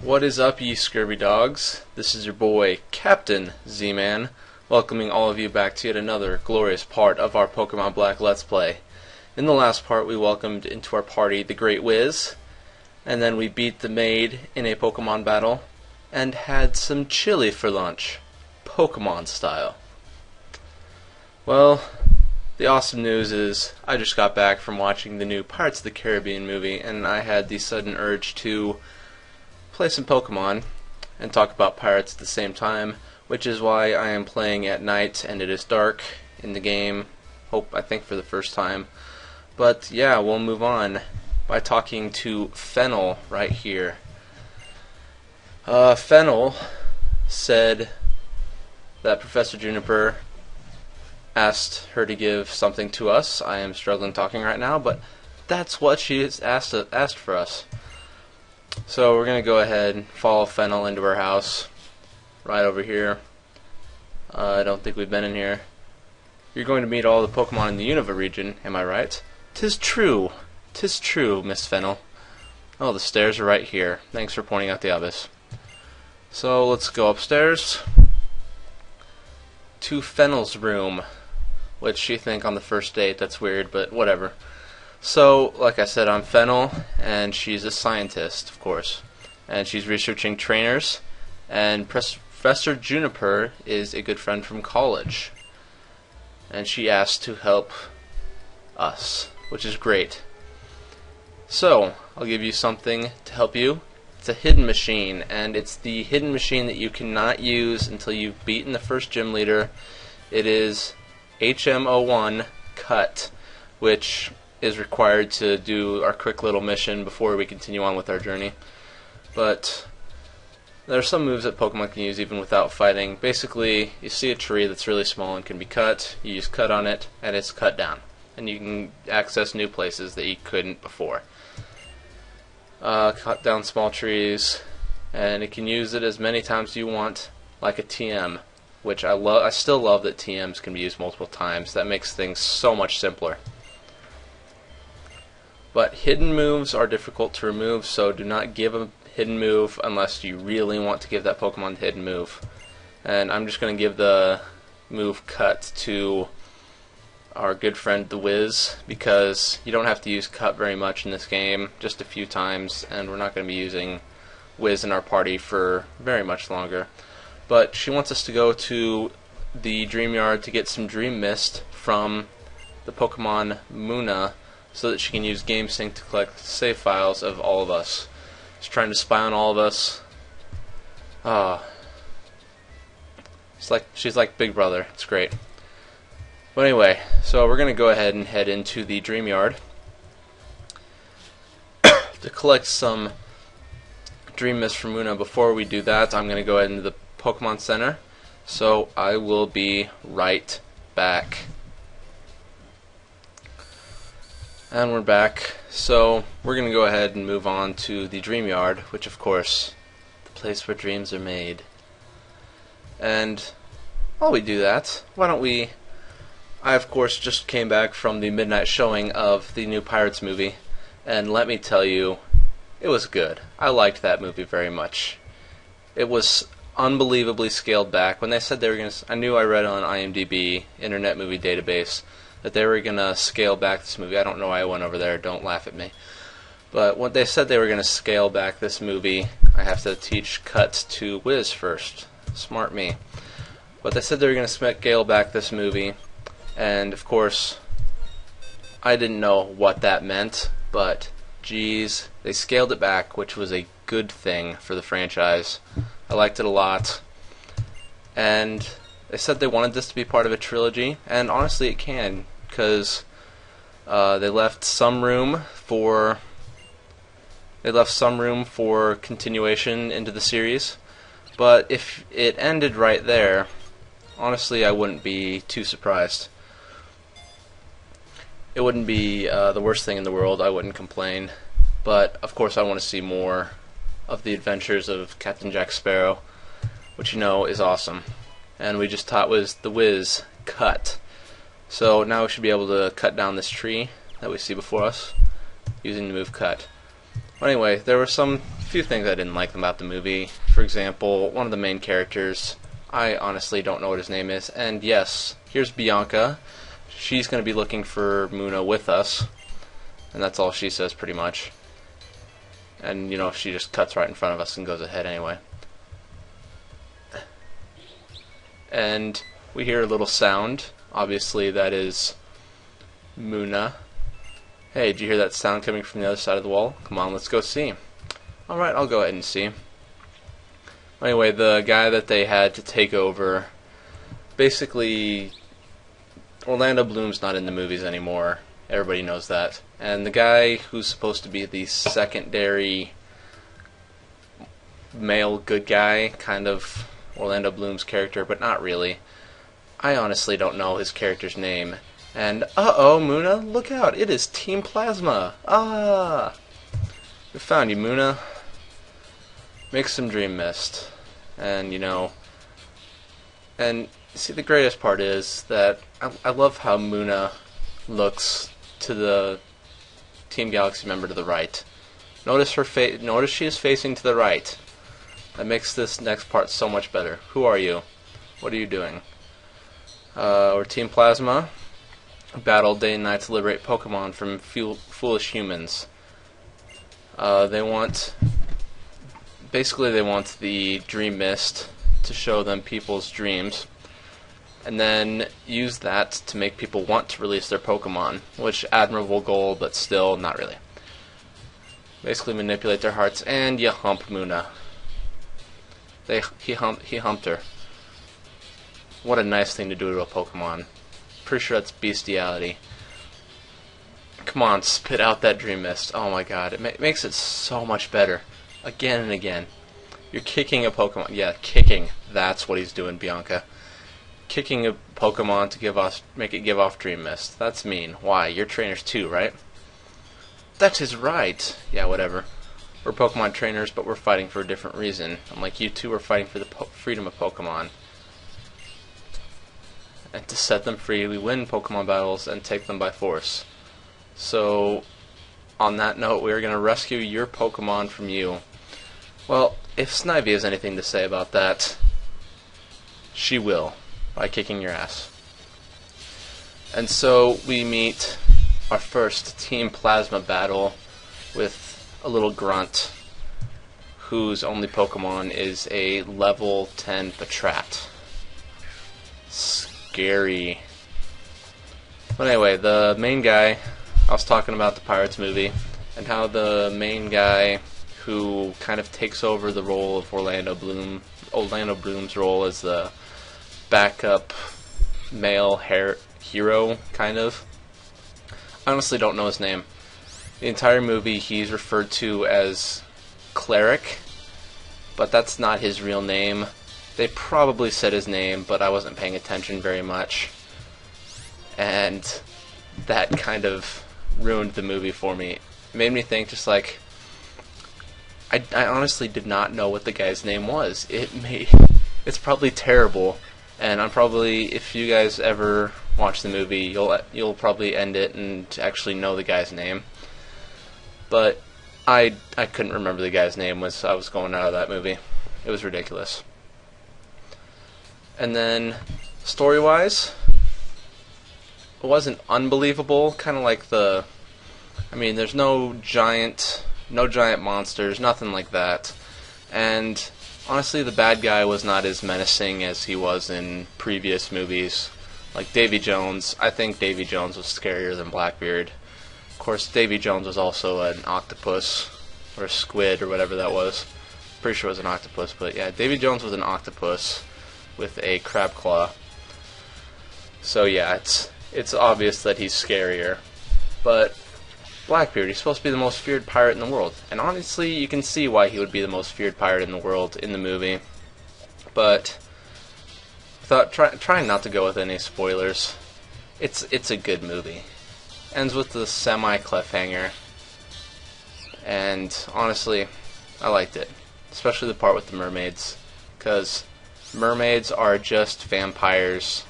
What is up, ye scurvy dogs? This is your boy, Captain Zmann, welcoming all of you back to yet another glorious part of our Pokemon Black Let's Play. In the last part, we welcomed into our party the Great Wiz, and then we beat the maid in a Pokemon battle, and had some chili for lunch, Pokemon style. Well, the awesome news is, I just got back from watching the new Pirates of the Caribbean movie, and I had the sudden urge to play some Pokemon and talk about pirates at the same time, which is why I am playing at night and it is dark in the game, I think for the first time. But yeah, we'll move on by talking to Fennel right here. Fennel said that Professor Juniper asked her to give something to us. I am struggling talking right now, but that's what she has asked for us. So we're going to go ahead and follow Fennel into her house, right over here. I don't think we've been in here. You're going to meet all the Pokemon in the Unova region, am I right? 'Tis true, Miss Fennel. Oh, the stairs are right here. Thanks for pointing out the obvious. So let's go upstairs to Fennel's room, which you think on the first date, that's weird, but whatever. So, like I said, I'm Fennel, and she's a scientist, of course. And she's researching trainers, and Professor Juniper is a good friend from college. And she asked to help us, which is great. So, I'll give you something to help you. It's a hidden machine, and it's the hidden machine that you cannot use until you've beaten the first gym leader. It is HM01 Cut, which is required to do our quick little mission before we continue on with our journey. But there are some moves that Pokemon can use even without fighting. Basically, you see a tree that's really small and can be cut, you use cut on it, and it's cut down. And you can access new places that you couldn't before. Cut down small trees, and it can use it as many times as you want, like a TM, which I still love that TMs can be used multiple times. That makes things so much simpler. But hidden moves are difficult to remove, so do not give a hidden move unless you really want to give that Pokemon the hidden move. And I'm just going to give the move Cut to our good friend the Wiz, because you don't have to use Cut very much in this game, just a few times, and we're not going to be using Wiz in our party for very much longer. But she wants us to go to the Dream Yard to get some Dream Mist from the Pokemon Munna, so that she can use GameSync to collect save files of all of us. She's trying to spy on all of us. She's like Big Brother. It's great. But anyway, so we're going to go ahead and head into the Dream Yard to collect some Dream Mist from Munna. Before we do that, I'm going to go ahead into the Pokemon Center. So I will be right back. And we're back. So we're going to go ahead and move on to the Dream Yard, which of course, the place where dreams are made. And while we do that, why don't we... I of course just came back from the midnight showing of the new Pirates movie, and let me tell you, it was good. I liked that movie very much. It was unbelievably scaled back. When they said they were going to... I read on IMDb, Internet Movie Database, that they were going to scale back this movie. I don't know why I went over there, don't laugh at me. But when they said they were going to scale back this movie, I have to teach Cut to Wiz first. Smart me. But they said they were going to scale back this movie, and of course, I didn't know what that meant, but geez, they scaled it back, which was a good thing for the franchise. I liked it a lot. And they said they wanted this to be part of a trilogy, and honestly it can, because they left some room for continuation into the series. But if it ended right there, honestly I wouldn't be too surprised. It wouldn't be the worst thing in the world. I wouldn't complain. But of course I want to see more of the adventures of Captain Jack Sparrow, which you know is awesome. And we just taught the Wiz Cut. So now we should be able to cut down this tree that we see before us using the move Cut. But anyway, there were some few things I didn't like about the movie. For example, one of the main characters, I honestly don't know what his name is. And yes, here's Bianca. She's going to be looking for Munna with us. And that's all she says pretty much. And, you know, she just cuts right in front of us and goes ahead anyway. And we hear a little sound. Obviously that is Munna. Hey, did you hear that sound coming from the other side of the wall? Come on, let's go see. Alright, I'll go ahead and see. Anyway, the guy that they had to take over, basically, Orlando Bloom's not in the movies anymore. Everybody knows that. And the guy who's supposed to be the secondary male good guy, kind of Orlando Bloom's character, but not really. I honestly don't know his character's name. And, uh-oh, Munna, look out, it is Team Plasma. Ah! We found you, Munna. Make some dream mist. And, you know, and see, the greatest part is that I love how Munna looks to the Team Galaxy member to the right. Notice her notice she is facing to the right. That makes this next part so much better. Who are you? What are you doing? We're Team Plasma. Battle day and night to liberate Pokemon from foolish humans. They want the Dream Mist to show them people's dreams, and then use that to make people want to release their Pokemon, which admirable goal, but still not really. Basically manipulate their hearts, and you hump Munna. He humped her. What a nice thing to do to a Pokemon. Pretty sure that's bestiality. Come on, spit out that Dream Mist. Oh my god, it makes it so much better. Again and again. You're kicking a Pokemon. Yeah, kicking. That's what he's doing, Bianca. Kicking a Pokemon to make it give off Dream Mist. That's mean. Why? You're trainers too, right? That is right. Yeah, whatever. We're Pokemon trainers, but we're fighting for a different reason. Unlike you two, we're fighting for the freedom of Pokemon. And to set them free, we win Pokemon battles and take them by force. So, on that note, we're going to rescue your Pokemon from you. Well, if Snivy has anything to say about that, she will, by kicking your ass. And so, we meet our first Team Plasma battle with a little grunt, whose only Pokemon is a level 10 Patrat. Scary. But anyway, the main guy, I was talking about the Pirates movie, and how the main guy who kind of takes over the role of Orlando Bloom's role as the backup male hero, kind of. I honestly don't know his name. The entire movie he's referred to as Cleric, but that's not his real name. They probably said his name, but I wasn't paying attention very much. And that kind of ruined the movie for me. It made me think just like, I honestly did not know what the guy's name was. It's probably terrible, and I'm probably, if you guys ever watch the movie, you'll probably end it and actually know the guy's name. But I couldn't remember the guy's name as I was going out of that movie. It was ridiculous. And then, story-wise, it wasn't unbelievable. Kind of like there's no giant monsters, nothing like that. And honestly, the bad guy was not as menacing as he was in previous movies. Like Davy Jones, I think Davy Jones was scarier than Blackbeard. Of course, Davy Jones was also an octopus, or a squid, or whatever that was. Pretty sure it was an octopus, but yeah, Davy Jones was an octopus with a crab claw. So yeah, it's obvious that he's scarier. But Blackbeard, he's supposed to be the most feared pirate in the world. And honestly, you can see why he would be the most feared pirate in the world in the movie. But trying not to go with any spoilers, it's a good movie. Ends with the semi-cliffhanger. And honestly, I liked it. Especially the part with the mermaids. Because mermaids are just vampires.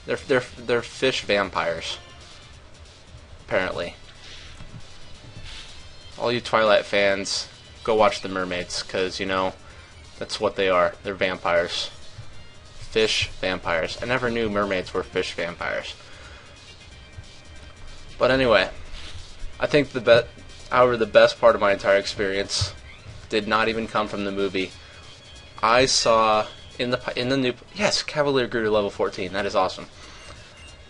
They're fish vampires. Apparently. All you Twilight fans, go watch the mermaids, because, you know, that's what they are. They're vampires. Fish vampires. I never knew mermaids were fish vampires. But anyway, I think the best part of my entire experience did not even come from the movie. I saw in the new, yes, Cavalier grew to level 14. That is awesome.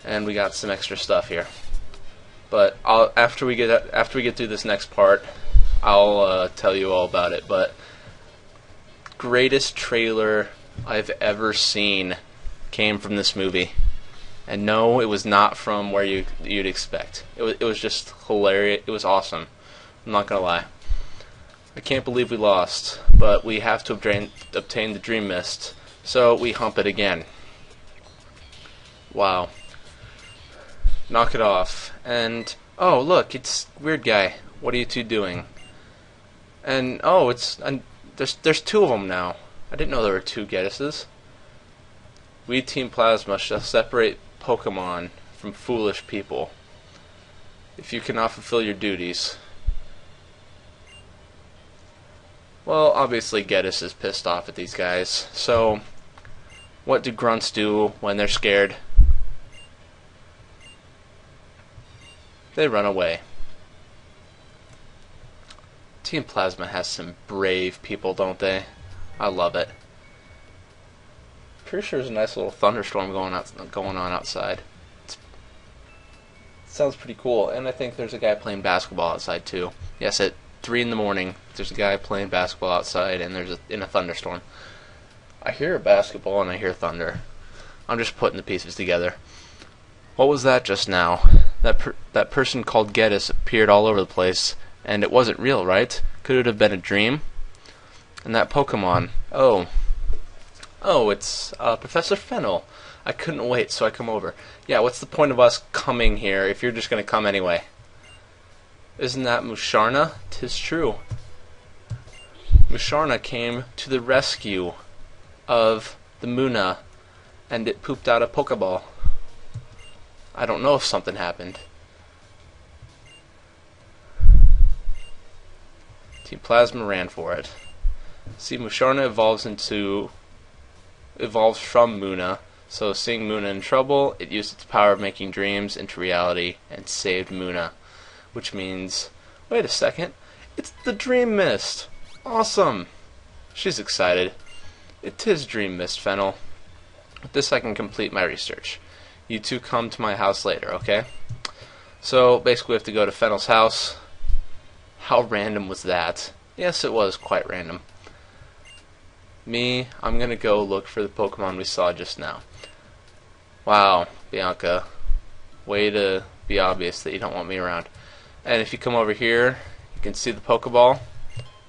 And we got some extra stuff here. But after we get through this next part, I'll tell you all about it. But greatest trailer I've ever seen came from this movie. And no, it was not from where you'd expect. It was just hilarious. It was awesome. I'm not gonna lie. I can't believe we lost, but we have to obtain the Dream Mist, so we hump it again. Wow. Knock it off. And oh, look, it's Weird Guy. What are you two doing? And oh, there's two of them now. I didn't know there were two Geddeses. We Team Plasma shall separate Pokemon from foolish people. If you cannot fulfill your duties. Well, obviously Geddes is pissed off at these guys. So, what do grunts do when they're scared? They run away. Team Plasma has some brave people, don't they? I love it. Pretty sure there's a nice little thunderstorm going on outside. It sounds pretty cool, and I think there's a guy playing basketball outside too. Yes, at 3 in the morning, there's a guy playing basketball outside, and in a thunderstorm. I hear a basketball and I hear thunder. I'm just putting the pieces together. What was that just now? That person called Geddes appeared all over the place, and it wasn't real, right? Could it have been a dream? And that Pokemon, oh, it's Professor Fennel. I couldn't wait, so I come over. Yeah, what's the point of us coming here if you're just going to come anyway? Isn't that Musharna? 'Tis true. Musharna came to the rescue of the Munna, and it pooped out a Pokeball. I don't know if something happened. Team Plasma ran for it. See, Musharna evolves from Munna, so seeing Munna in trouble, it used its power of making dreams into reality and saved Munna. Which means, wait a second, it's the Dream Mist! Awesome! She's excited. It is Dream Mist, Fennel. With this I can complete my research. You two come to my house later, okay? So, basically we have to go to Fennel's house. How random was that? Yes, it was quite random. I'm gonna go look for the Pokemon we saw just now. Wow, Bianca. Way to be obvious that you don't want me around. And if you come over here, you can see the Pokeball,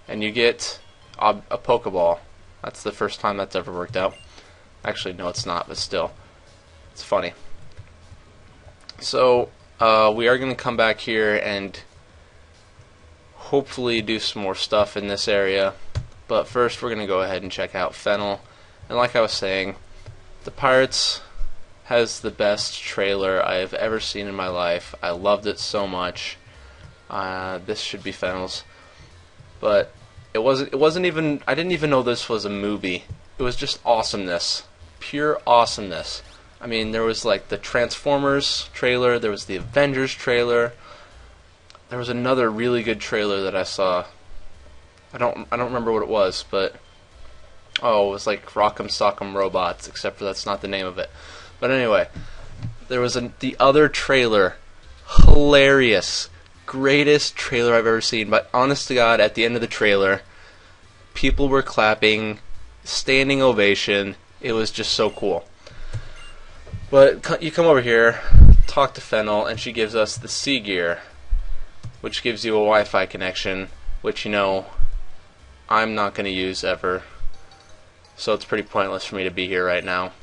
and you get a Pokeball. That's the first time that's ever worked out. Actually, no, it's not, but still. It's funny. So, we are going to come back here and hopefully do some more stuff in this area. But first, we're going to go ahead and check out Fennel. And like I was saying, the Pirates has the best trailer I have ever seen in my life. I loved it so much. This should be Fennel's, but it wasn't even. I didn't even know this was a movie. It was just awesomeness, pure awesomeness. I mean, there was like the Transformers trailer, there was the Avengers trailer, there was another really good trailer that I saw. I don't remember what it was, but oh, it was like Rock'em Sock'em Robots, except for that's not the name of it. But anyway, there was the other trailer, hilarious. Greatest trailer I've ever seen, but honest to God, at the end of the trailer, people were clapping, standing ovation. It was just so cool. But you come over here, talk to Fennel, and she gives us the Sea Gear, which gives you a Wi-Fi connection, which, you know, I'm not going to use ever. So it's pretty pointless for me to be here right now.